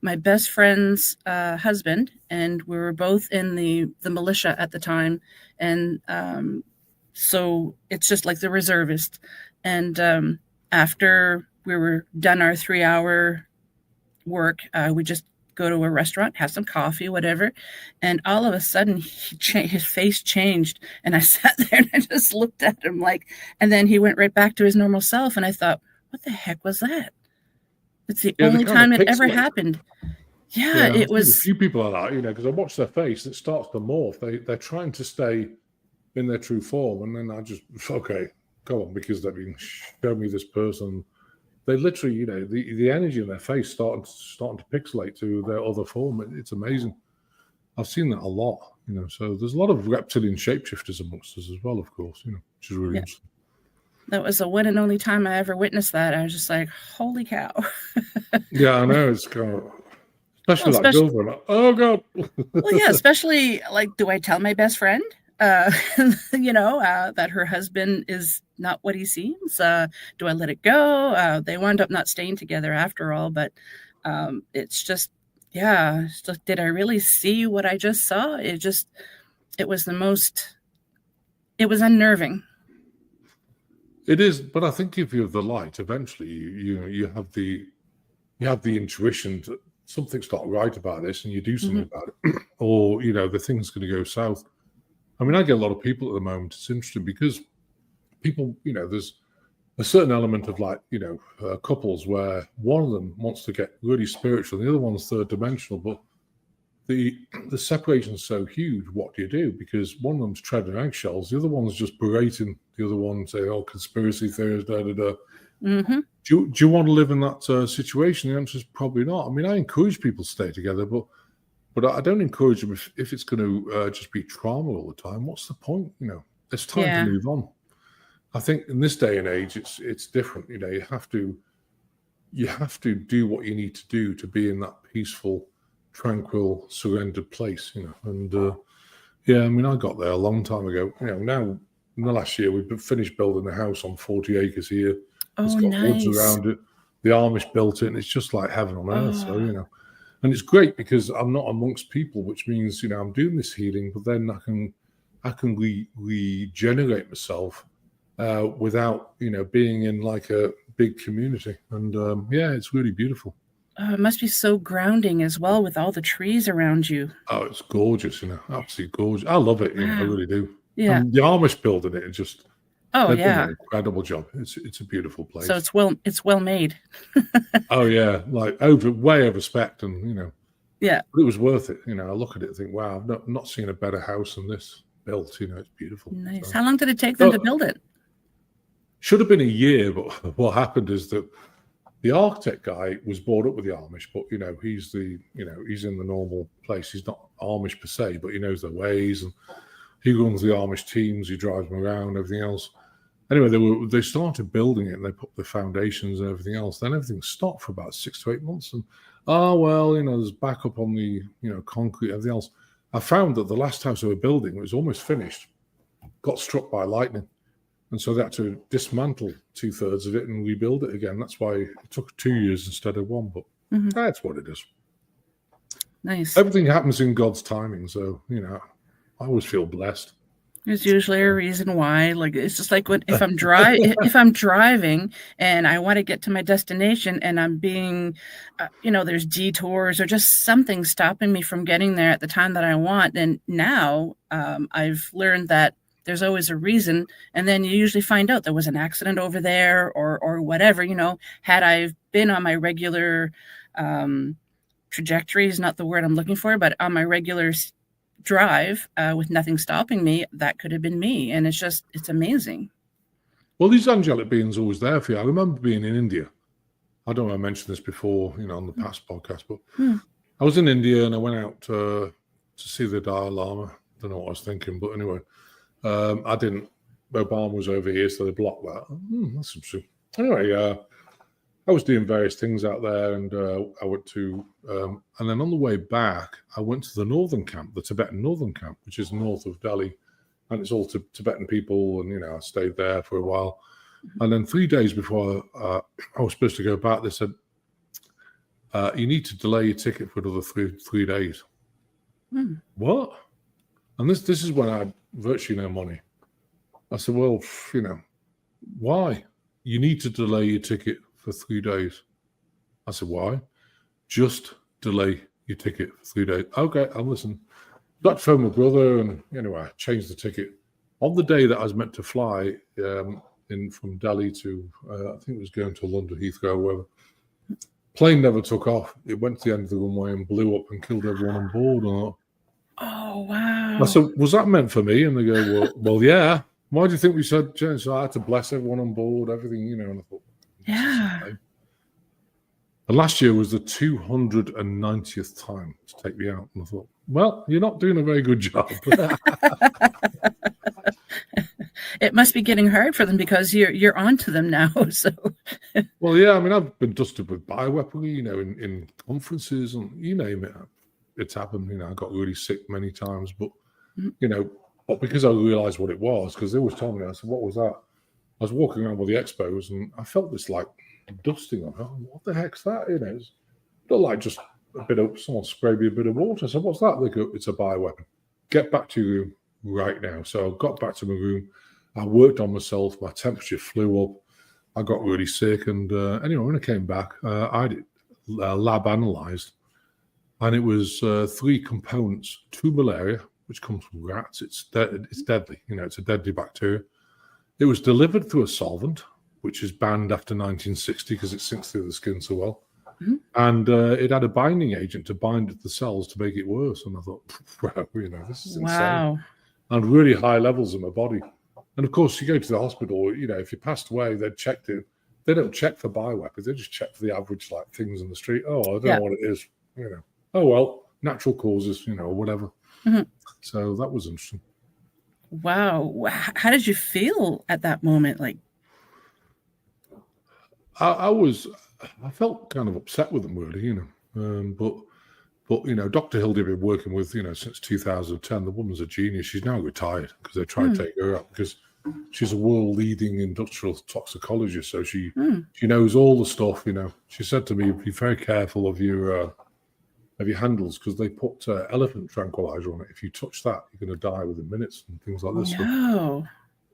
my best friend's husband, and we were both in the militia at the time. And so it's just like the reservist. And after we were done our 3-hour work, we just go to a restaurant, have some coffee, whatever. And all of a sudden, his face changed. And I sat there and I just looked at him and then he went right back to his normal self. And I thought, what the heck was that? It's the only time it ever happened. Yeah, it was. A few people are that, because I watch their face, it starts to morph. They're trying to stay in their true form. And then I just, okay, go on, because they've been showing me this person. They literally, the energy in their face starting to pixelate to their other form. It's amazing. I've seen that a lot, So there's a lot of reptilian shapeshifters amongst us as well, of course, which is really interesting. That was the one and only time I ever witnessed that. I was just like, holy cow. Yeah, I know. It's kind of, especially that girlfriend. Oh, God. Well, yeah, especially do I tell my best friend? That her husband is not what he seems. Do I let it go? They wound up not staying together after all, but it's just, did I really see what I just saw? It was it was unnerving. It is, but I think if you have the light, eventually you have the intuition that something's not right about this, and you do something about it, or the thing's going to go south. I mean, I get a lot of people at the moment. It's interesting because people, there's a certain element of couples where one of them wants to get really spiritual, and the other one's third dimensional, but the separation is so huge. What do you do? Because one of them's treading eggshells, the other one's just berating the other one, saying, "Oh, conspiracy theories, da da da." Mm-hmm. Do you want to live in that situation? The answer is probably not. I mean, I encourage people to stay together, but I don't encourage them if it's going to just be trauma all the time. What's the point? It's time to move on. I think in this day and age, it's different. You have to do what you need to do to be in that peaceful, tranquil, surrendered place. And I mean, I got there a long time ago. Now in the last year we've finished building a house on 40 acres here. It's got woods around it. The Amish built it, and it's just like heaven on earth. So and it's great because I'm not amongst people, which means I'm doing this healing, but then I can regenerate myself without being in like a big community. And it's really beautiful. It must be so grounding as well with all the trees around you. Oh, it's gorgeous, absolutely gorgeous. I love it. I really do. Yeah. And the Amish building it, they've done an yeah. incredible job. It's a beautiful place. So it's well made. Oh yeah, like way over spec, and Yeah. but it was worth it. I look at it and think, wow, I've not seen a better house than this built. It's beautiful. Nice. So, How long did it take them to build it? should have been a year, but what happened is that the architect guy was brought up with the Amish, but he's he's in the normal place. He's not Amish per se, but he knows their ways, and he runs the Amish teams. He drives them around, everything else. Anyway, they started building it, and they put the foundations and everything else. Then everything stopped for about 6 to 8 months, and there's backup on the concrete, everything else. I found that the last house they were building was almost finished, got struck by lightning, and so they had to dismantle 2/3 of it and rebuild it again. That's why it took 2 years instead of 1, but that's what it is. Nice. Everything happens in God's timing, so I always feel blessed. There's usually a reason why. Like, it's just like if I'm driving and I want to get to my destination and I'm being, there's detours or just something stopping me from getting there at the time that I want. And now I've learned that there's always a reason. And then you usually find out there was an accident over there or whatever. Had I been on my regular trajectory is not the word I'm looking for, but on my regular drive with nothing stopping me, that could have been me. And it's amazing. Well, these angelic beings are always there for you. I remember being in India. I don't know if I mentioned this before, on the past podcast, but I was in India and I went out to see the Dalai Lama. Don't know what I was thinking, but anyway, I didn't. Obama was over here, so they blocked that. That's interesting. Anyway, I was doing various things out there, and I went to, and then on the way back, I went to the northern camp, the Tibetan northern camp, which is north of Delhi, and it's all Tibetan people, and I stayed there for a while, and then 3 days before I was supposed to go back, they said, you need to delay your ticket for another three days. What? And this is when I had virtually no money. I said, well, why? You need to delay your ticket for 3 days. I said, why? Just delay your ticket for 3 days. Okay, I'll listen. Got to phone my brother, and anyway, I changed the ticket. On the day that I was meant to fly in from Delhi to, I think it was going to London, Heathrow, or wherever, plane never took off. It went to the end of the runway and blew up and killed everyone on board. Oh, wow. I said, was that meant for me? And they go, well, yeah. Why do you think we said, Jen? So I had to bless everyone on board, everything, and I thought, yeah. And last year was the 290th time to take me out. And I thought, well, you're not doing a very good job. It must be getting hard for them because you're onto them now. So, well, yeah, I mean, I've been dusted with bioweaponry, in conferences and you name it. It's happened. I got really sick many times, but but because I realised what it was, because they always told me, I said, what was that? I was walking around with the expos and I felt this like dusting on. What the heck's that? It's not like just a bit of someone sprayed me a bit of water. I said, what's that? They go, it's a bioweapon. Get back to your room right now. So I got back to my room. I worked on myself. My temperature flew up. I got really sick. And anyway, when I came back, I had it lab analysed. And it was 3 components to malaria, which comes from rats. It's deadly. It's a deadly bacteria. It was delivered through a solvent, which is banned after 1960 because it sinks through the skin so well. And it had a binding agent to bind the cells to make it worse. And I thought, wow, this is insane. Wow. And really high levels in my body. And of course, you go to the hospital, if you passed away, they'd checked it. They don't check for bioweapons. They just check for the average things in the street. Oh, I don't know what it is. Oh, well, natural causes, or whatever. So that was interesting. Wow. How did you feel at that moment? Like, I felt kind of upset with them, really, but Dr. Hildy had been working with, since 2010. The woman's a genius. She's now retired because they tried to take her out because she's a world-leading industrial toxicologist. So she knows all the stuff, She said to me, be very careful of your handles because they put elephant tranquilizer on it. If you touch that, you're going to die within minutes and things like this. No.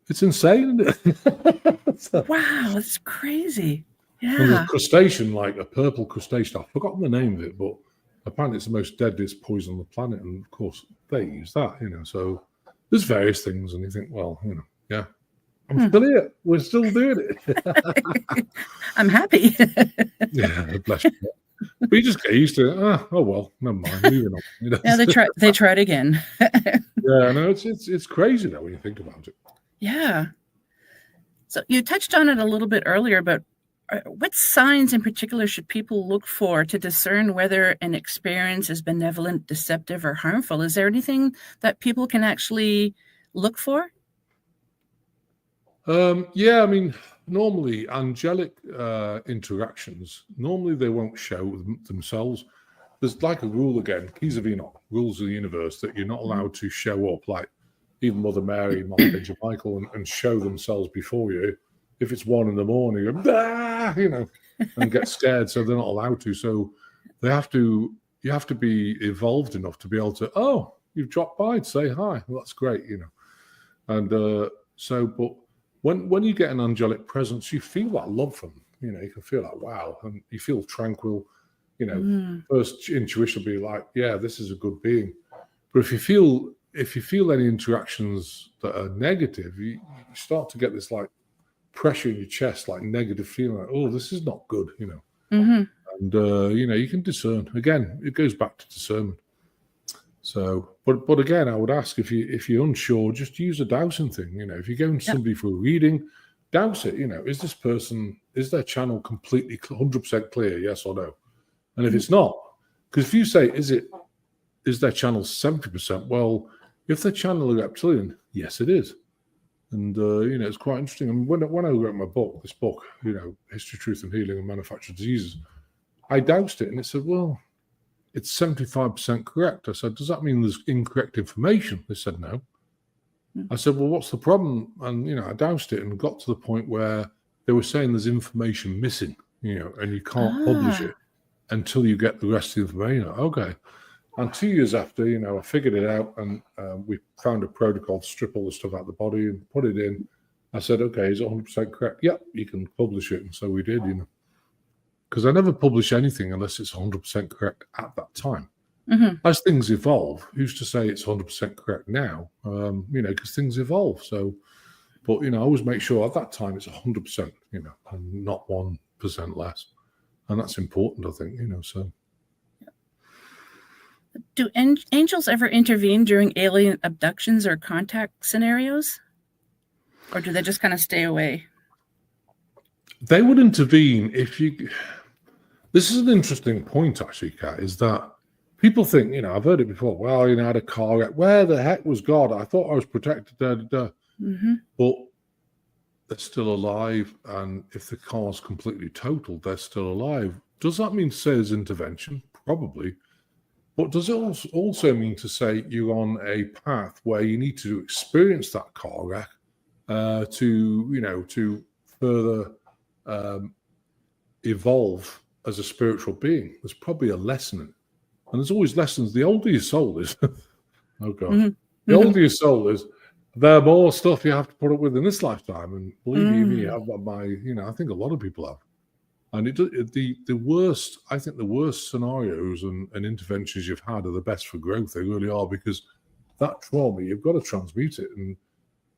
It's insane, isn't it? Wow, that's crazy. Yeah. And there's a crustacean, like a purple crustacean. I've forgotten the name of it, but apparently it's the most deadliest poison on the planet. And of course, they use that, So there's various things, and you think, well, yeah, I'm still here. We're still doing it. I'm happy. Yeah, bless you. But you just get used to it. Oh well, never mind. Moving on. Yeah, they tried again. Yeah, no, it's crazy though when you think about it. Yeah. So you touched on it a little bit earlier, but what signs in particular should people look for to discern whether an experience is benevolent, deceptive, or harmful? Is there anything that people can actually look for? Yeah, I mean, normally angelic interactions, normally they won't show themselves. There's like a rule again, keys of Enoch, rules of the universe, that you're not allowed to show up, like even Mother Mary, Archangel Michael, and show themselves before you. If it's 1 a.m, and get scared, so they're not allowed to. So you have to be evolved enough to be able to, oh, you've dropped by to say hi. Well, that's great, And but when you get an angelic presence, you feel that love from them. You can feel like, wow, and you feel tranquil. First intuition will be like, yeah, this is a good being. But if you feel any interactions that are negative, you start to get this like pressure in your chest, like negative feeling, like, oh, this is not good, And you can discern. Again, it goes back to discernment. So, but again, I would ask, if you're unsure, just use a dowsing thing. If you're going to somebody for a reading, douse it. Is their channel completely 100% clear, yes or no? And if it's not, because if you say, is their channel 70%? Well, if their channel are reptilian, yes, it is. And it's quite interesting. I mean, when I wrote this book, History, Truth, and Healing of Manufactured Diseases, I doused it, and it said, well, it's 75% correct. I said, does that mean there's incorrect information? They said, no. I said, well, what's the problem? And, I doused it and got to the point where they were saying there's information missing, and you can't publish it until you get the rest of the information. Okay. And 2 years after, I figured it out, and we found a protocol to strip all the stuff out of the body and put it in. I said, okay, is it 100% correct? Yep, you can publish it. And so we did, because I never publish anything unless it's 100% correct at that time. Mm-hmm. As things evolve, who's to say it's 100% correct now? Because things evolve. So, but, I always make sure at that time it's 100%, and not 1% less. And that's important, I think, so. Do angels ever intervene during alien abductions or contact scenarios? Or do they just kind of stay away? They would intervene if you... This is an interesting point, actually, Kat, is that people think, I've heard it before, well, I had a car wreck. Where the heck was God? I thought I was protected. Mm-hmm. But they're still alive, and if the car's completely totaled, they're still alive. Does that mean to say there's intervention? Probably. But does it also mean to say you're on a path where you need to experience that car wreck to further evolve as a spiritual being? There's probably a lesson in it. And there's always lessons. The older your soul is, oh God, the older your soul is, there are more stuff you have to put up with in this lifetime. And believe me, I think a lot of people have. And the worst scenarios and interventions you've had are the best for growth. They really are, because that trauma, you've got to transmute it. And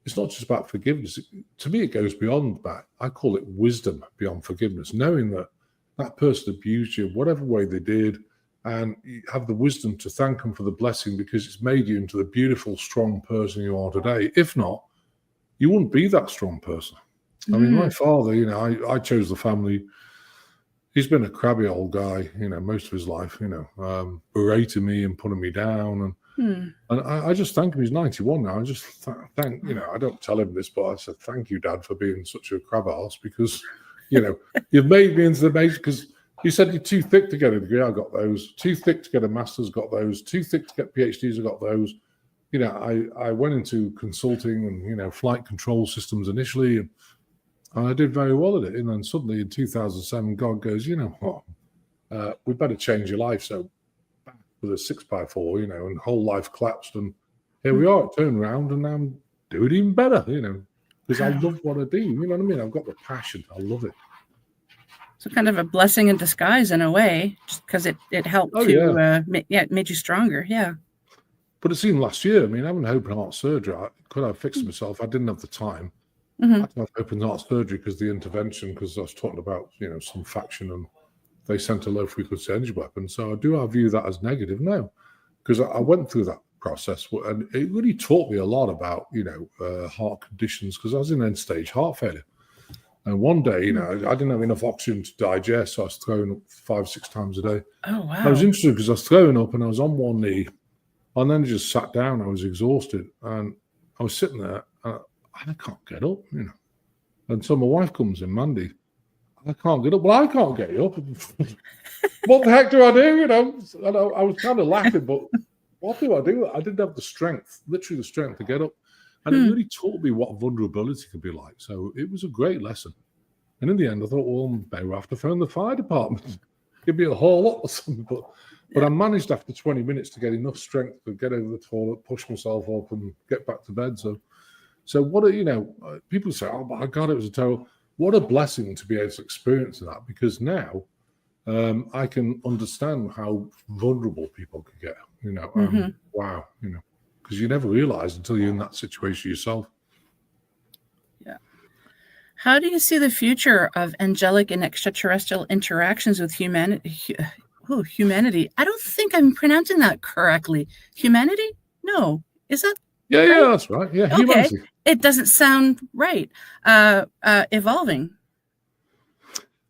it's not just about forgiveness. To me, it goes beyond that. I call it wisdom beyond forgiveness, knowing that person abused you, whatever way they did, and you have the wisdom to thank them for the blessing, because it's made you into the beautiful, strong person you are today. If not, you wouldn't be that strong person. I mean, my father, I chose the family. He's been a crabby old guy, most of his life, berating me and putting me down. And I just thank him. He's 91 now. I just thank, I don't tell him this, but I said, thank you, Dad, for being such a crab ass, because, you've made me into the major, because he said you're too thick to get a degree. I got those. Too thick to get a master's, got those. Too thick to get PhDs, I got those. I went into consulting and, flight control systems initially, and I did very well at it. And then suddenly in 2007, God goes, you know what, we better change your life. So back with a 6x4, and whole life collapsed. And here we are, turned around, and now I'm doing even better, because I love what I do. You know what I mean? I've got the passion. I love it. So kind of a blessing in disguise in a way, just because it helped it made you stronger. Yeah. But it seemed last year. I mean, having open heart surgery, could I have fixed myself? I didn't have the time. I had to have open heart surgery because the intervention, because I was talking about, some faction, and they sent a low frequency energy weapon. So I view that as negative now, because I went through that process, and it really taught me a lot about, heart conditions, because I was in end stage heart failure. And one day, I didn't have enough oxygen to digest, so I was throwing up 5-6 times a day. Oh, wow. I was interested because I was throwing up and I was on one knee, and then I just sat down. I was exhausted, and I was sitting there, and I can't get up, And so my wife comes in, Mandy. I can't get up. Well, I can't get up. What the heck do I do? And I was kind of laughing, but what do I do? I didn't have the strength, literally the strength to get up. And it really taught me what vulnerability can be like. So it was a great lesson. And in the end, I thought, well, maybe I have to phone the fire department. Give me a haul up or something. But I managed after 20 minutes to get enough strength to get over the toilet, push myself up, and get back to bed. So what people say, oh my God, it was a terrible. What a blessing to be able to experience that, because now I can understand how vulnerable people could get, wow, because you never realize until you're in that situation yourself. Yeah. How do you see the future of angelic and extraterrestrial interactions with humanity? Humanity. I don't think I'm pronouncing that correctly. Humanity? No. Is that? Yeah, right? Yeah, that's right. Yeah, okay. Humanity. It doesn't sound right. Evolving.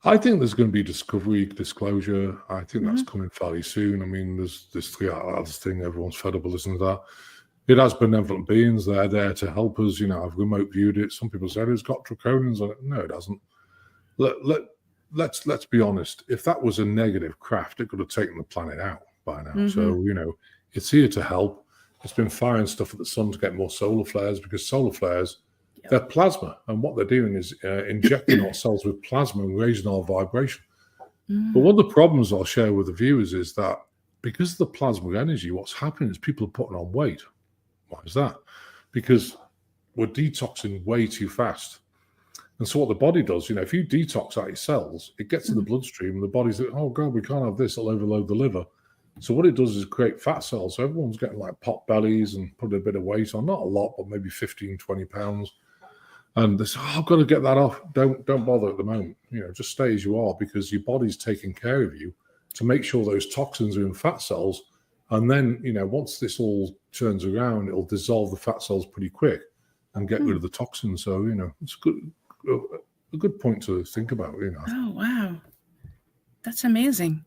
I think there's going to be disclosure. I think that's coming fairly soon. I mean, there's this 3 hours thing. Everyone's fed up of listening to that. It has benevolent beings. They're there to help us. I've remote viewed it. Some people said it's got draconians on it. No, it hasn't. Let's be honest. If that was a negative craft, it could have taken the planet out by now. So, it's here to help. It's been firing stuff at the sun to get more solar flares, because solar flares, they're plasma. And what they're doing is injecting ourselves with plasma and raising our vibration. But one of the problems I'll share with the viewers is that because of the plasma energy, what's happening is people are putting on weight. Why is that? Because we're detoxing way too fast. And so what the body does, if you detox out your cells, it gets in the bloodstream, and the body's like, oh God, we can't have this, it'll overload the liver. So what it does is create fat cells. So everyone's getting like pot bellies and putting a bit of weight on, not a lot, but maybe 15, 20 pounds. And they say, oh, I've got to get that off. Don't bother at the moment. Just stay as you are, because your body's taking care of you to make sure those toxins are in fat cells. And then, once this all turns around, it'll dissolve the fat cells pretty quick and get rid of the toxins. So, it's a good point to think about, Oh, wow. That's amazing.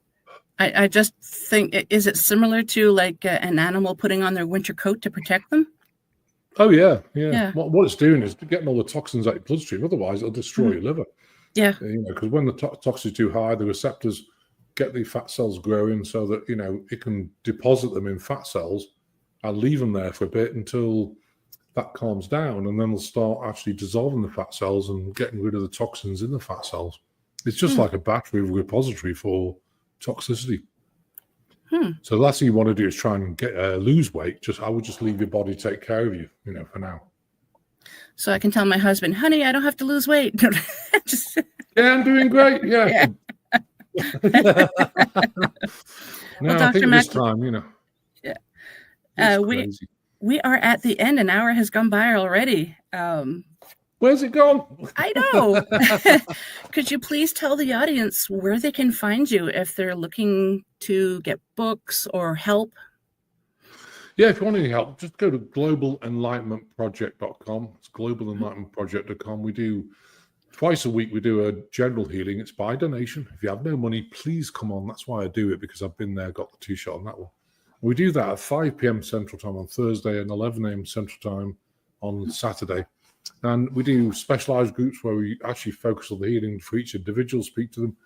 I just think, is it similar to like an animal putting on their winter coat to protect them? Oh, yeah. What it's doing is getting all the toxins out your bloodstream. Otherwise, it'll destroy your liver. Yeah. Because when the toxins are too high, the receptors get the fat cells growing so that, it can deposit them in fat cells and leave them there for a bit until that calms down. And then they'll start actually dissolving the fat cells and getting rid of the toxins in the fat cells. It's just like a battery repository for toxicity. So the last thing you want to do is try and get lose weight. I would just leave your body take care of you, for now. So I can tell my husband, honey, I don't have to lose weight. Yeah, I'm doing great. Yeah. No, Well, I think Dr. this time, Yeah. We are at the end. An hour has gone by already. Where's it gone? I know. Could you please tell the audience where they can find you if they're looking to get books or help? Yeah, if you want any help, just go to globalenlightenmentproject.com. It's globalenlightenmentproject.com. We do twice a week, we do a general healing. It's by donation. If you have no money, please come on. That's why I do it, because I've been there, got the T-shirt on that one. We do that at 5 p.m. Central Time on Thursday and 11 a.m. Central Time on Saturday. And we do specialized groups where we actually focus on the healing for each individual, speak to them,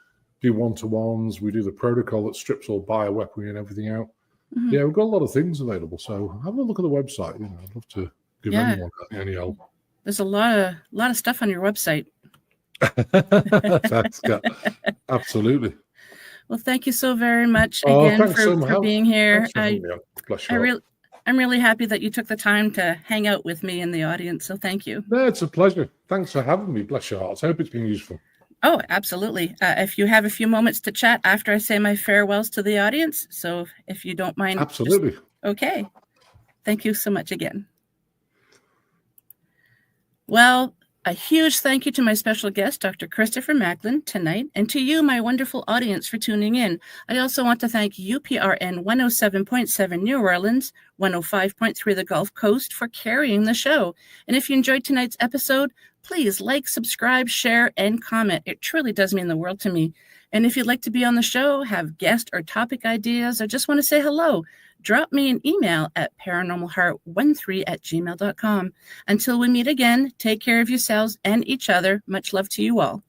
do one-to-ones. We do the protocol that strips all bioweaponry and everything out. Yeah, we've got a lot of things available. So have a look at the website. I'd love to give anyone any help. There's a lot of stuff on your website. Absolutely. Well, thank you so very much again for being here. I'm really happy that you took the time to hang out with me in the audience. So thank you. No, it's a pleasure. Thanks for having me. Bless your hearts. I hope it's been useful. Oh, absolutely. If you have a few moments to chat after I say my farewells to the audience. So if you don't mind. Absolutely. Okay. Thank you so much again. Well, a huge thank you to my special guest, Dr. Christopher Macklin, tonight, and to you, my wonderful audience, for tuning in. I also want to thank UPRN 107.7 New Orleans, 105.3 the Gulf Coast for carrying the show. And if you enjoyed tonight's episode, please like, subscribe, share, and comment. It truly does mean the world to me. And if you'd like to be on the show, have guest or topic ideas, or just want to say hello, drop me an email at paranormalheart13@gmail.com. Until we meet again, take care of yourselves and each other. Much love to you all.